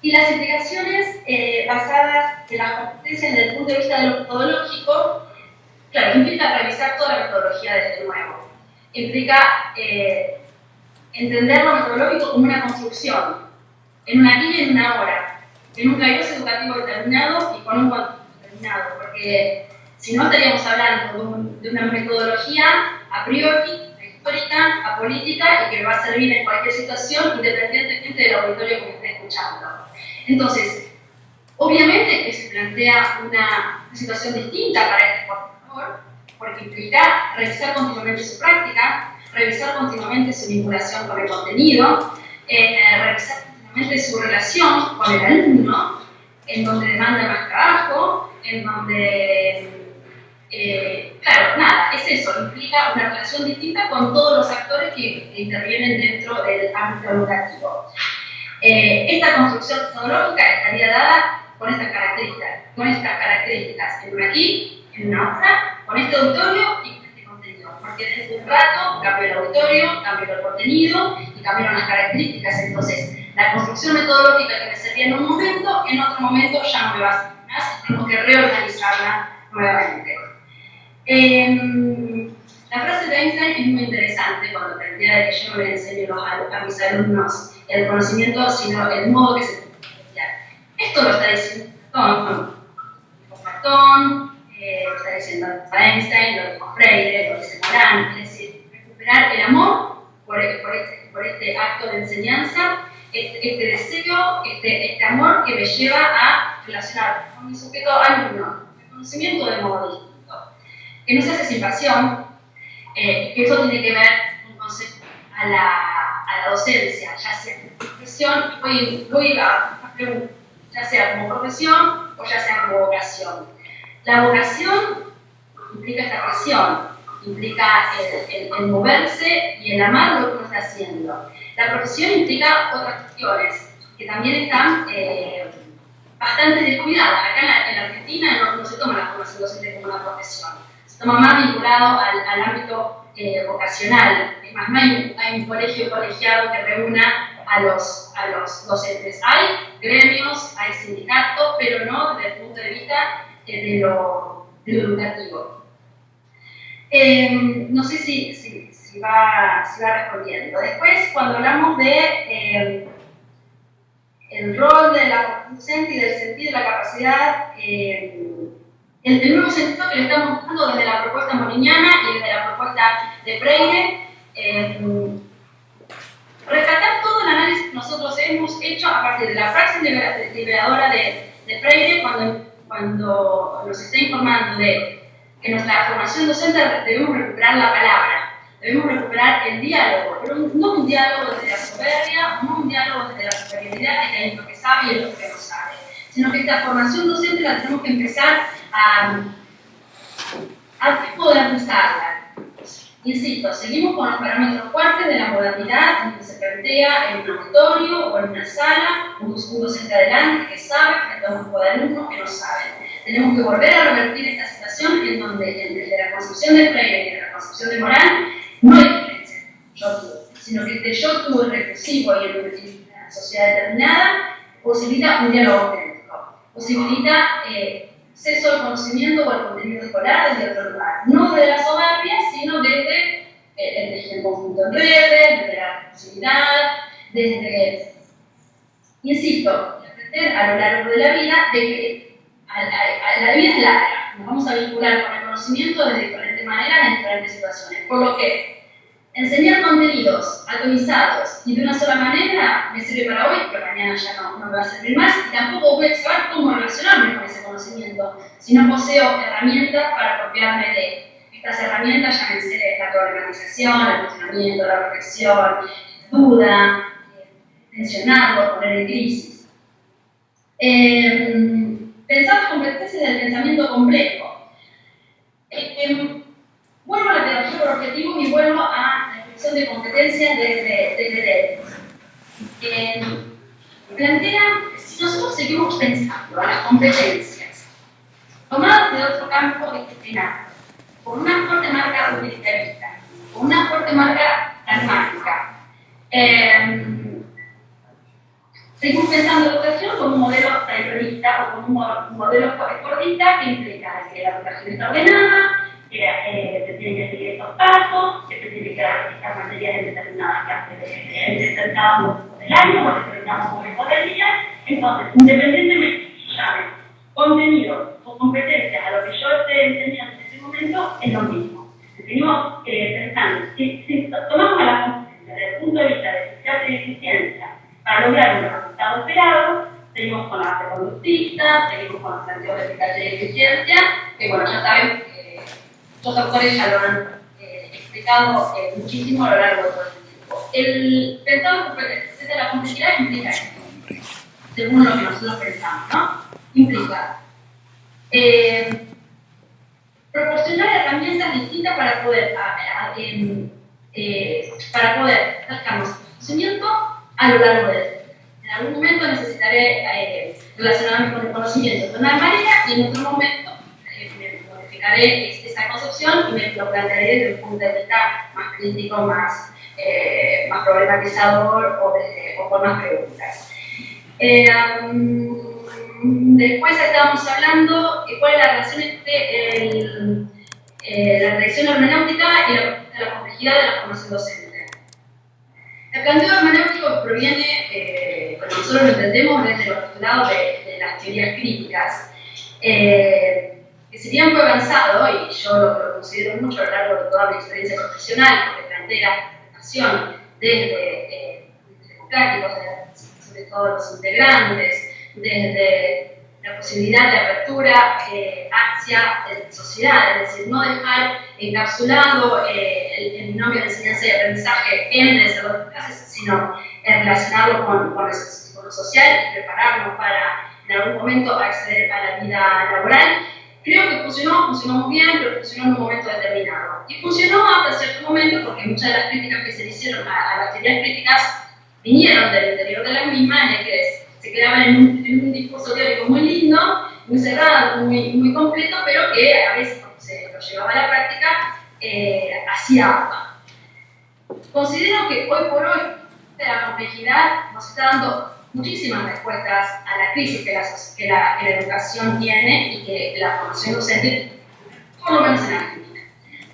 Y las implicaciones basadas en las competencias desde el punto de vista de lo metodológico, claro, implica revisar toda la metodología desde nuevo. Implica entender lo metodológico como una construcción, en una aquí y en una ahora, en un kairos educativo determinado y con un contexto determinado, porque si no estaríamos hablando de una metodología a priori, histórica, apolítica y que va a servir en cualquier situación independientemente del auditorio que me esté escuchando. Entonces, obviamente que se plantea una situación distinta para este formador, porque implica revisar continuamente su práctica, revisar continuamente su vinculación con el contenido, revisar continuamente su relación con el alumno, en donde demanda más trabajo, en donde, claro, nada, es eso, implica una relación distinta con todos los actores que intervienen dentro del ámbito educativo. Esta construcción metodológica estaría dada con estas características, en una aquí, en una otra, con este auditorio y con este contenido, porque desde un rato cambió el auditorio, cambió el contenido y cambiaron las características. Entonces, la construcción metodológica que me servía en un momento, en otro momento ya no me va a servir más, tengo que reorganizarla nuevamente. La frase de Einstein es muy interesante cuando plantea de que yo no le enseño a mis alumnos el conocimiento, sino el modo que se tiene que estudiar. Esto lo está diciendo Platón, lo está diciendo Einstein, lo dijo Freire, lo dice Morán, es decir, recuperar el amor por este acto de enseñanza, este deseo, este amor que me lleva a relacionar con mi sujeto alumno, el conocimiento de modo distinto, que no se hace sin pasión, que eso tiene que ver un concepto a la docencia, ya sea como profesión, voy a preguntar, ya sea como profesión o ya sea como vocación. La vocación implica esta pasión, implica el moverse y el amar lo que uno está haciendo. La profesión implica otras cuestiones que también están bastante descuidadas. Acá en la Argentina no se toma la formación docente como una profesión, se toma más vinculado al ámbito vocacional. Es más, no hay un colegio colegiado que reúna a los docentes. Hay gremios, hay sindicatos, pero no desde el punto de vista de lo educativo. No sé si va respondiendo. Después, cuando hablamos de el rol de la docente y del sentido de la capacidad, el nuevo sentido que le estamos buscando desde la propuesta moliniana y desde la propuesta de Freire, rescatar todo el análisis que nosotros hemos hecho a partir de la praxis liberadora de Freire cuando nos está informando de que en nuestra formación docente debemos recuperar la palabra, debemos recuperar el diálogo, pero no un diálogo desde la soberbia, no un diálogo desde la superioridad de que hay lo que sabe y lo que no sabe, sino que esta formación docente la tenemos que empezar a modernizarla. Insisto, seguimos con los parámetros fuertes de la modernidad, en que se plantea en un auditorio o en una sala, un docente adelante que sabe frente a un grupo de alumnos que no saben. Tenemos que volver a revertir esta situación en donde desde la concepción de Freire y de la concepción de Morán no hay diferencia, sino que este yo tuvo el recursivo y en una sociedad determinada posibilita un diálogo auténtico, posibilita acceso al conocimiento o al contenido escolar desde otro lugar, no desde la soberbia, sino desde el conjunto en redes, desde la responsabilidad, desde, insisto, aprender a lo largo de la vida de que la vida es larga, nos vamos a vincular con el conocimiento de diferentes maneras en diferentes situaciones, por lo que enseñar contenidos atomizados y de una sola manera me sirve para hoy, pero mañana ya no me va a servir más, y tampoco voy a saber cómo relacionarme con ese conocimiento, si no poseo herramientas para apropiarme de estas herramientas, llámense la problematización, el cuestionamiento, la reflexión, duda, tensionarlo, poner en crisis. Pensar las competencias del pensamiento complejo. Vuelvo a la pedagogía por objetivos y vuelvo a la definición de competencias de plantea, si nosotros seguimos pensando a las competencias tomadas de otro campo disciplinario, con una fuerte marca utilitarista, con una fuerte marca pragmática, seguimos pensando la educación como un modelo taylorista o como un modelo fordista que implica que la educación está ordenada, que se tienen que seguir estos pasos, que se tienen que dar estas materias en determinadas clases en determinados momentos del año o en determinados momentos del día. Entonces, independientemente de que llamen contenido o competencias a lo que yo esté enseñando en ese momento, es lo mismo. Seguimos pensando, si tomamos a la competencia desde el punto de vista de eficacia y eficiencia para lograr un resultado esperado, seguimos con la base conductista, seguimos con los planteos de eficacia y eficiencia, que bueno, ya saben, los autores ya lo han explicado muchísimo a lo largo de todo el tiempo. El pensado desde la complejidad implica esto, según lo que nosotros pensamos, ¿no? Implica proporcionar herramientas distintas para poder acercarnos al conocimiento a lo largo del día. En algún momento necesitaré relacionarme con el conocimiento de una manera y en otro momento me modificaré esa concepción y me lo plantearé desde un punto de vista más crítico, más problematizador o con más preguntas. Después estábamos hablando de cuál es la relación entre la tradición hermenéutica y la complejidad de la formación docente. El planteo hermenéutico proviene, como nosotros lo entendemos, desde los postulados de las teorías críticas, que si bien fue avanzado, y yo lo considero mucho a lo largo de toda mi experiencia profesional, porque plantea la interpretación desde democráticos, sobre todo los integrantes, desde la posibilidad de apertura hacia sociedad, es decir, no dejar encapsulado el binomio de enseñanza y aprendizaje en el desarrollo de clases, sino relacionarlo con lo social y prepararnos para en algún momento acceder a la vida laboral. Creo que funcionó muy bien, pero funcionó en un momento determinado. Y funcionó hasta cierto momento porque muchas de las críticas que se le hicieron a las teorías críticas vinieron del interior de las mismas, en el que se quedaban en un discurso teórico muy lindo, muy cerrado, muy completo, pero que a veces cuando se lo llevaba a la práctica hacía agua. Considero que hoy por hoy la complejidad nos está dando muchísimas respuestas a la crisis que la educación tiene y que la formación docente, por lo menos en Argentina.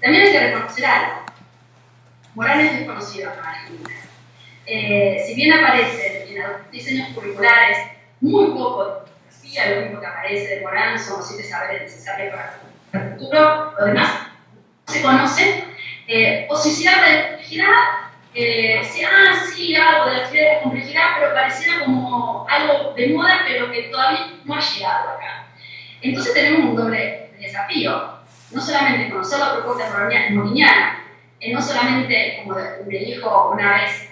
También hay que reconocer algo. Morán es desconocido en Argentina. Si bien aparece en algunos diseños curriculares muy poco de filosofía, lo único que aparece de Morán son los 7 saberes necesarios para el futuro, lo demás no se conoce. O si se habla de complejidad, sí, algo de la teoría de complejidad, pero pareciera como algo de moda, pero que todavía no ha llegado acá. Entonces tenemos un doble desafío, no solamente conocer la propuesta moriniana, no solamente, como me dijo una vez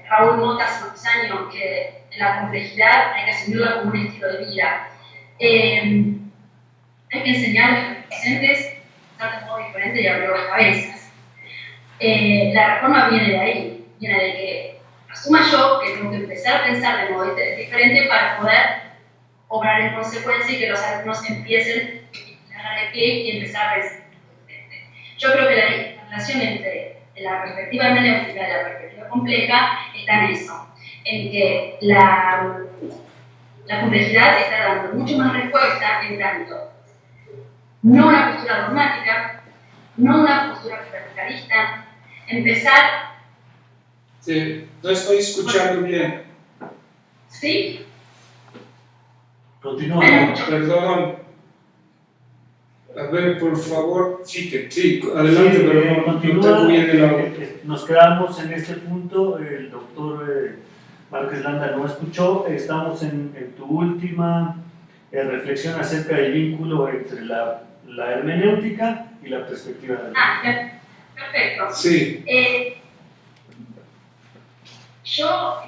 Raúl Mota hace unos años, que la complejidad hay que asumirla como un estilo de vida. Hay que enseñar a los docentes a pensar de modo diferente y abrir las cabezas. La reforma viene de ahí, viene de que asuma yo que tengo que empezar a pensar de modo diferente para poder obrar en consecuencia y que los alumnos empiecen a darle pie y empezar a pensar diferente. Yo creo que la relación entre la perspectiva hermenéutica y la perspectiva compleja está en eso, en que la complejidad está dando mucho más respuesta en tanto no una postura dogmática, no una postura verticalista, empezar... Sí, no estoy escuchando bien. ¿Sí? Continúa. Perdón. A ver, por favor, sí, adelante, Sí, pero no tengo bien el audio. Nos quedamos en este punto, el doctor Márquez Landa no escuchó, estamos en tu última reflexión acerca del vínculo entre la hermenéutica y la perspectiva de la Perfecto. Sí. Yo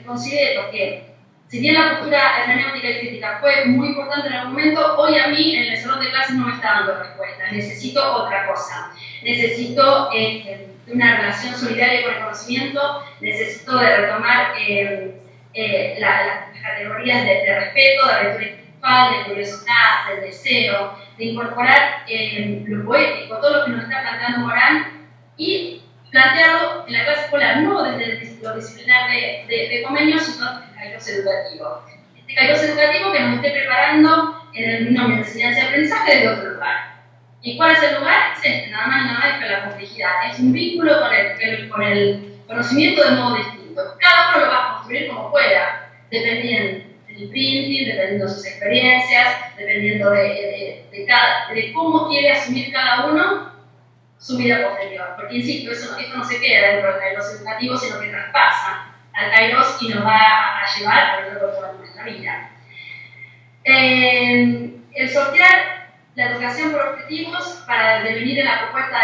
considero que, si bien la postura hermenéutica y crítica fue muy importante en algún momento, hoy a mí en el salón de clases no me está dando respuesta. Necesito otra cosa. Necesito una relación solidaria con el conocimiento, necesito de retomar las categorías de respeto, de lectura intelectual, de curiosidad, del deseo, de incorporar lo poético, todo lo que nos está planteando Morán, y plantearlo en la clase escolar, no desde lo disciplinar de Comenio, sino desde el kairos educativo. Este kairos educativo que nos esté preparando en el binomio de enseñanza y aprendizaje desde otro lugar. ¿Y cuál es el lugar? Es este, nada más y nada menos que la complejidad. Es un vínculo con el conocimiento de modo distinto. Cada uno lo va a construir como pueda, dependiendo del printing, dependiendo de sus experiencias, dependiendo de cómo quiere asumir cada uno su vida posterior. Porque, insisto, esto no se queda dentro del kairos educativo, sino que traspasa al kairos y nos va a llevar a lo largo de toda nuestra vida. El sortear la educación por objetivos para devenir en la propuesta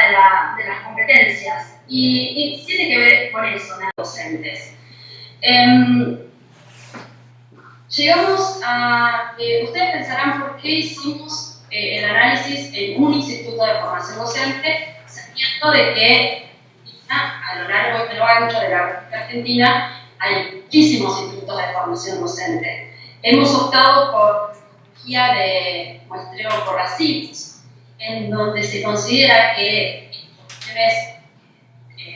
de las competencias. Y tiene que ver con eso, los docentes. Llegamos a que ustedes pensarán por qué hicimos el análisis en un instituto de formación docente, sabiendo de que a lo largo y lo ancho de la República Argentina hay muchísimos institutos de formación docente. Hemos optado por metodología de muestreo por racimos, en donde se considera que por cuestiones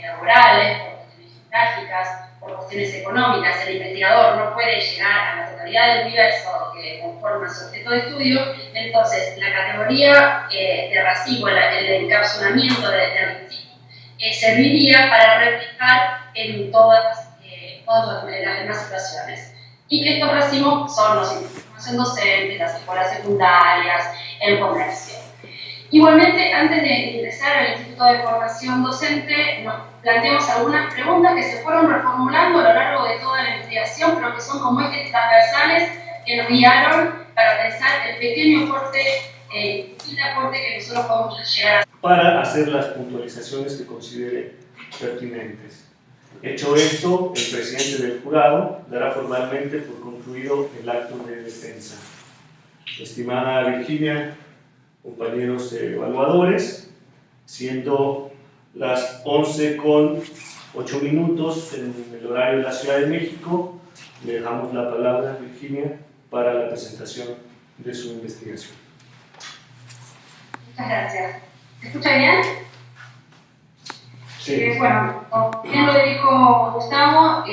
laborales, por cuestiones geográficas, por cuestiones económicas, el investigador no puede llegar a la totalidad del universo que conforma su objeto de estudio. Entonces, la categoría de racimo, el encapsulamiento de racimo, serviría para replicar en todas las demás situaciones. Y que estos racimos son los información docente, las escuelas secundarias, el comercio. Igualmente, antes de ingresar al Instituto de Formación Docente, nos planteamos algunas preguntas que se fueron reformulando a lo largo de toda la investigación, pero que son como ejes transversales que nos guiaron para pensar el pequeño aporte y el aporte que nosotros podemos llegar a hacer. Para hacer las puntualizaciones que considere pertinentes. Hecho esto, el presidente del jurado dará formalmente por concluido el acto de defensa. Estimada Virginia, compañeros evaluadores, siendo las 11:08 en el horario de la Ciudad de México, le dejamos la palabra a Virginia para la presentación de su investigación. Muchas gracias. ¿Me escucha bien? Sí. Bueno, como bien lo dijo Gustavo,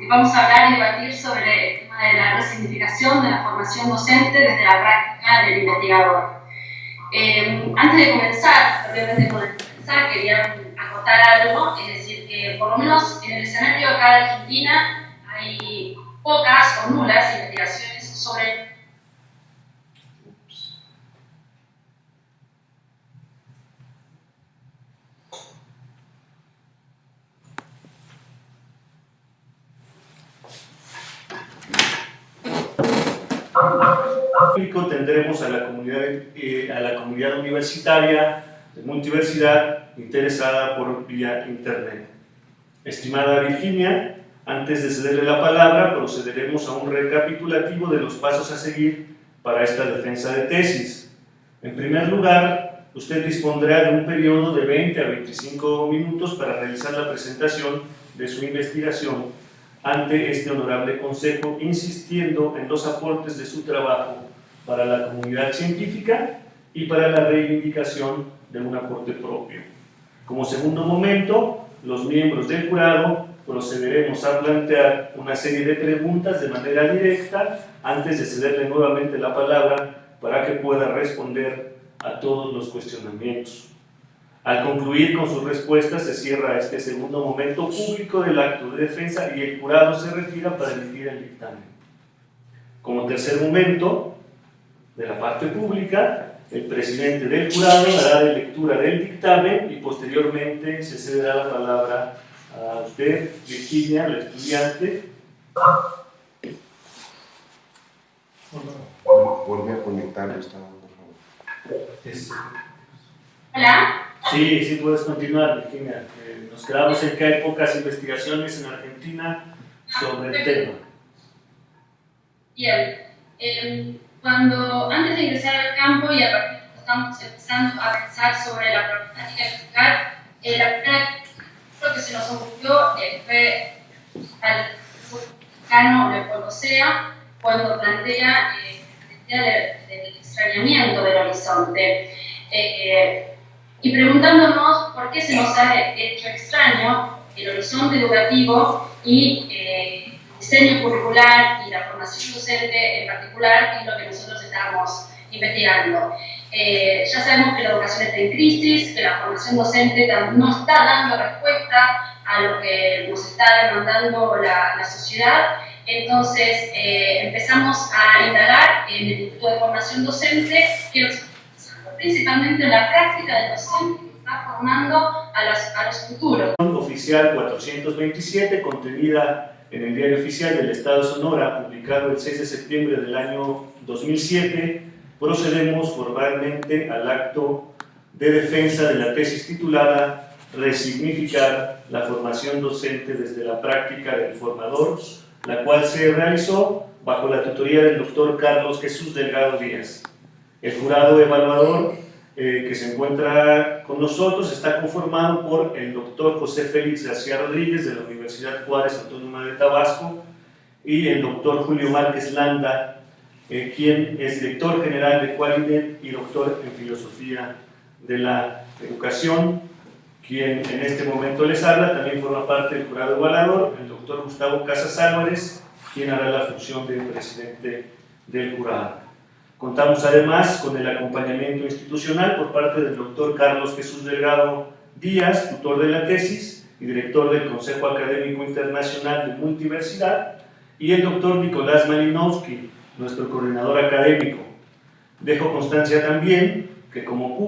vamos a hablar y debatir sobre el tema de la resignificación de la formación docente desde la práctica del investigador. Antes de comenzar, quería acotar algo, es decir, que por lo menos en el escenario acá de Argentina hay pocas o nulas investigaciones sobre tendremos a la comunidad universitaria de multiversidad interesada por vía internet. Estimada Virginia, antes de cederle la palabra, procederemos a un recapitulativo de los pasos a seguir para esta defensa de tesis. En primer lugar, usted dispondrá de un periodo de 20 a 25 minutos para realizar la presentación de su investigación ante este honorable consejo, insistiendo en los aportes de su trabajo para la comunidad científica y para la reivindicación de un aporte propio. Como segundo momento, los miembros del jurado procederemos a plantear una serie de preguntas de manera directa antes de cederle nuevamente la palabra para que pueda responder a todos los cuestionamientos. Al concluir con sus respuestas, se cierra este segundo momento público del acto de defensa y el jurado se retira para emitir el dictamen. Como tercer momento de la parte pública, el presidente del jurado dará de lectura del dictamen y posteriormente se cederá la palabra a usted, Virginia, la estudiante. Vuelve a conectar, Gustavo, por favor. Hola. Sí, puedes continuar, Virginia. Nos quedamos en que hay pocas investigaciones en Argentina sobre el tema. Bien. Antes de ingresar al campo y a partir de que estamos empezando a pensar sobre la problemática fiscal, la primera que se nos ocurrió fue al mexicano Leopoldo Sea, cuando plantea el extrañamiento del horizonte. Y preguntándonos por qué se nos ha hecho extraño el horizonte educativo y el diseño curricular y la formación docente en particular, que es lo que nosotros estamos investigando. Ya sabemos que la educación está en crisis, que la formación docente no está dando respuesta a lo que nos está demandando la sociedad. Entonces empezamos a indagar en el Instituto de Formación Docente, que principalmente en la práctica del docente que está formando a los futuros. Oficial 427, contenida en el Diario Oficial del Estado de Sonora, publicado el 6 de septiembre del año 2007, procedemos formalmente al acto de defensa de la tesis titulada Resignificar la formación docente desde la práctica del formador, la cual se realizó bajo la tutoría del doctor Carlos Jesús Delgado Díaz. El jurado evaluador que se encuentra con nosotros está conformado por el doctor José Félix García Rodríguez de la Universidad Juárez Autónoma de Tabasco y el doctor Julio Márquez Landa, quien es director general de Qualinet y doctor en Filosofía de la Educación, quien en este momento les habla. También forma parte del jurado evaluador el doctor Gustavo Casas Álvarez, quien hará la función de presidente del jurado. Contamos además con el acompañamiento institucional por parte del doctor Carlos Jesús Delgado Díaz, tutor de la tesis y director del Consejo Académico Internacional de Multiversidad, y el doctor Nicolás Malinowski, nuestro coordinador académico. Dejo constancia también que como público